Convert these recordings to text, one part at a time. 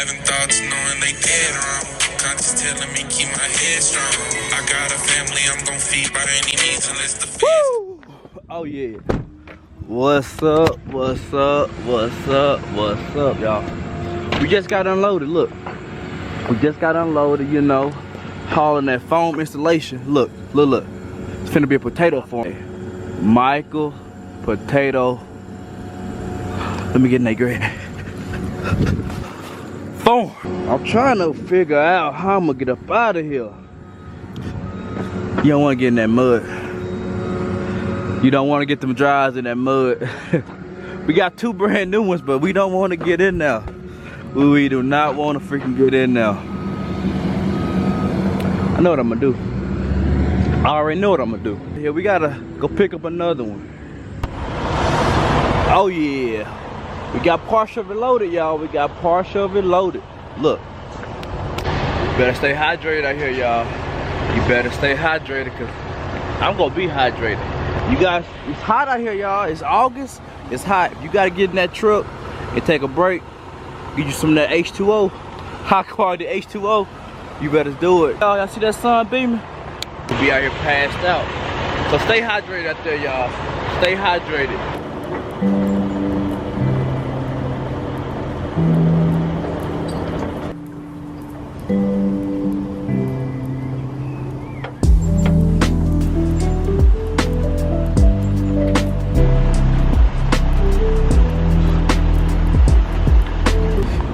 Having thoughts knowing they dead wrong. Conscious telling me keep my head strong. I got a family I'm gon' feed by any means unless the feds. Oh yeah. What's up? What's up? What's up? What's up, y'all? We just got unloaded. Look, we just got unloaded. You know, hauling that foam installation. Look, look, look. It's finna be a potato farm. Michael, potato. Let me get in that grade. Foam. I'm trying to figure out how I'm gonna get up out of here. You don't want to get in that mud. You don't want to get them dries in that mud. We got 2 brand new ones, but we don't want to get in there. We do not want to freaking get in there. I know what I'm gonna do. I already know what I'm gonna do. Here, we gotta go pick up another one. Oh yeah. We got partial reloaded, y'all. We got partial reloaded. Look. You better stay hydrated out here, y'all. You better stay hydrated, because I'm gonna be hydrated. You guys, it's hot out here, y'all. It's August. It's hot. If you gotta get in that truck and take a break, get you some of that H2O, high quality H2O, you better do it. Y'all see that sun beaming? We'll be out here passed out. So stay hydrated out there, y'all. Stay hydrated.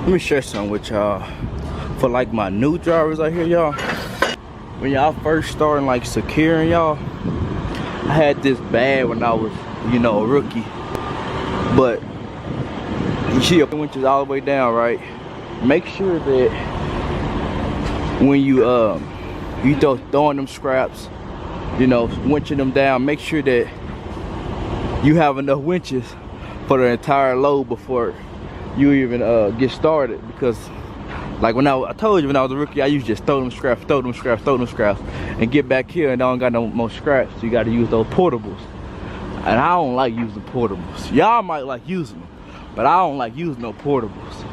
Let me share something with y'all. For like my new drivers out here, y'all. When y'all first starting like securing, y'all, I had this bad when I was, you know, a rookie. But you see the winches all the way down, right? Make sure that when you throwing them scraps, you know, winching them down, make sure that you have enough winches for the entire load before you even get started. Because like I told you when I was a rookie, I used to just throw them scraps, and get back here and I don't got no more scraps. So you got to use those portables, and I don't like using portables. Y'all might like using them, but I don't like using no portables.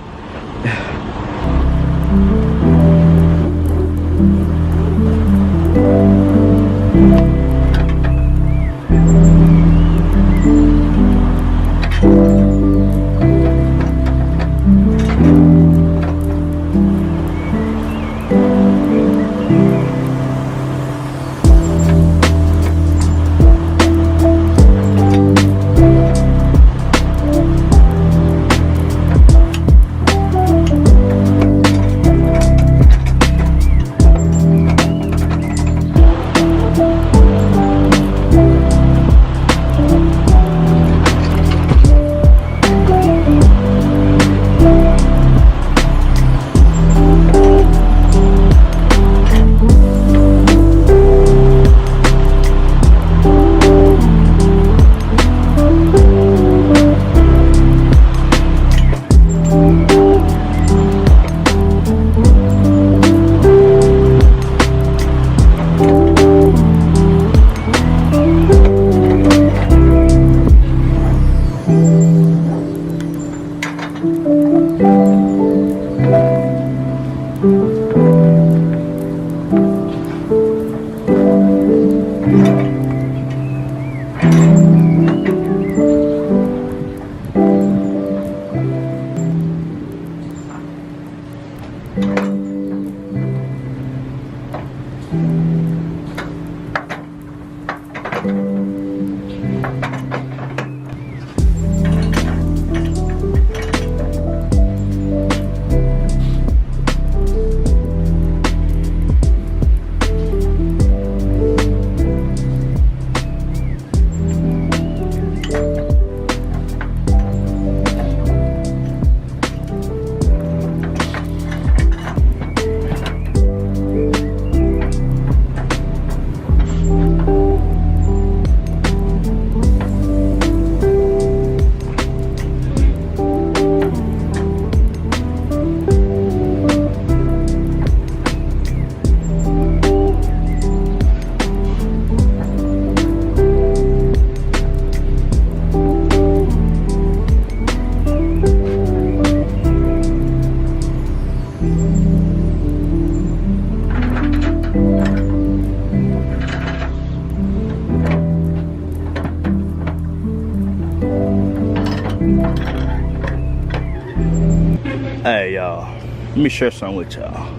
Hey y'all, let me share something with y'all.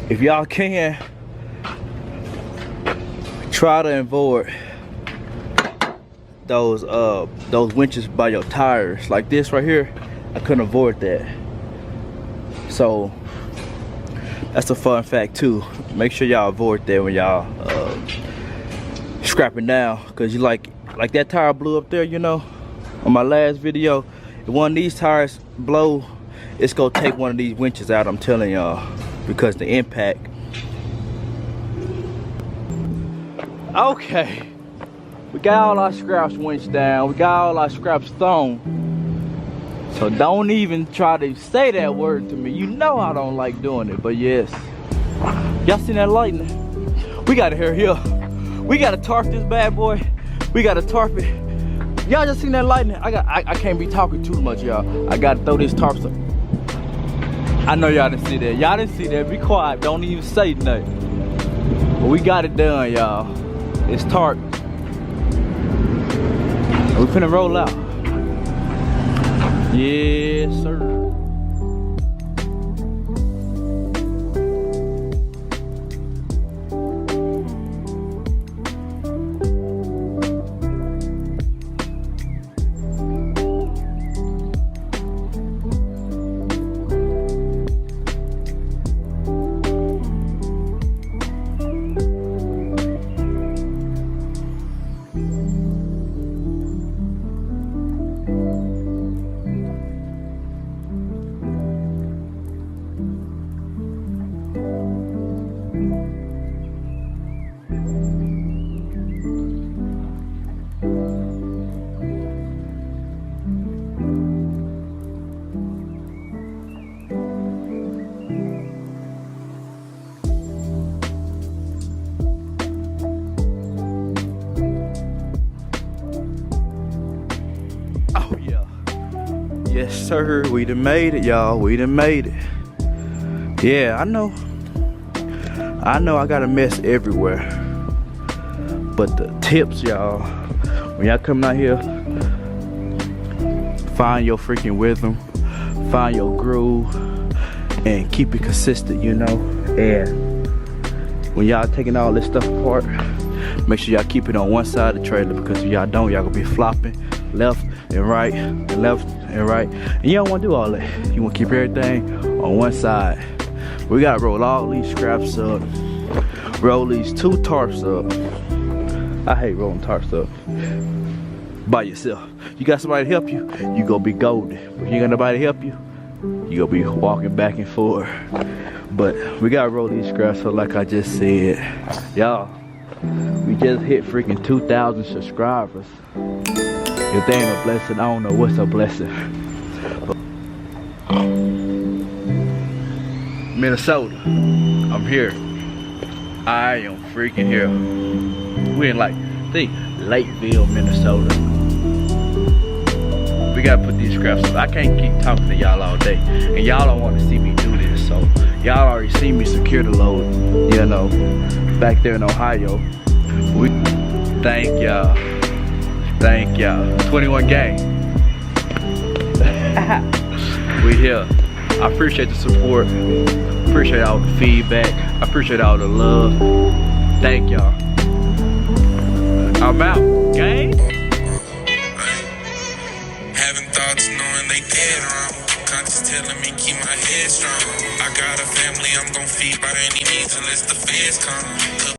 If y'all can, try to avoid those winches by your tires. Like this right here, I couldn't avoid that. So that's a fun fact too. Make sure y'all avoid that when y'all scrapping down, cause you like that tire blew up there, you know, on my last video. If one of these tires blow, it's gonna take one of these winches out, I'm telling y'all, because the impact. Okay, we got all our scraps winched down, we got all our scraps thrown. So don't even try to say that word to me. You know I don't like doing it, but yes. Y'all seen that lightning? We gotta hear here. We gotta tarp this bad boy. We gotta tarp it. Y'all just seen that lightning? I can't be talking too much, y'all. I gotta throw this tarp up. I know y'all didn't see that. Y'all didn't see that. Be quiet. Don't even say nothing. But we got it done, y'all. It's tarp. We finna roll out. Yes, sir. Yes, sir. We done made it, y'all. We done made it. Yeah, I know I got a mess everywhere. But the tips, y'all, when y'all coming out here, find your freaking rhythm, find your groove, and keep it consistent, you know? And when y'all taking all this stuff apart, make sure y'all keep it on one side of the trailer, because if y'all don't, y'all gonna be flopping left and right and left and right, and you don't want to do all that. You want to keep everything on one side. We gotta roll all these scraps up, roll these 2 tarps up. I hate rolling tarps up by yourself. You got somebody to help you, you gonna be golden. If you ain't got nobody to help you, you gonna be walking back and forth. But we gotta roll these scraps up like I just said. Y'all, we just hit freaking 2,000 subscribers. If they ain't a blessing, I don't know what's a blessing. But Minnesota, I'm here. I am freaking here. We in Lakeville, Minnesota. We gotta put these scraps up. I can't keep talking to y'all all day, and y'all don't want to see me do this. So y'all already see me secure the load, you know, back there in Ohio. We thank y'all. Thank y'all. 21 gang. We here. I appreciate the support. Appreciate all the feedback. I appreciate all the love. Thank y'all. I'm out, gang. Having thoughts knowing they dead wrong. Conscious telling me keep my head strong. I got a family I'm gon' feed by any means unless the feds come.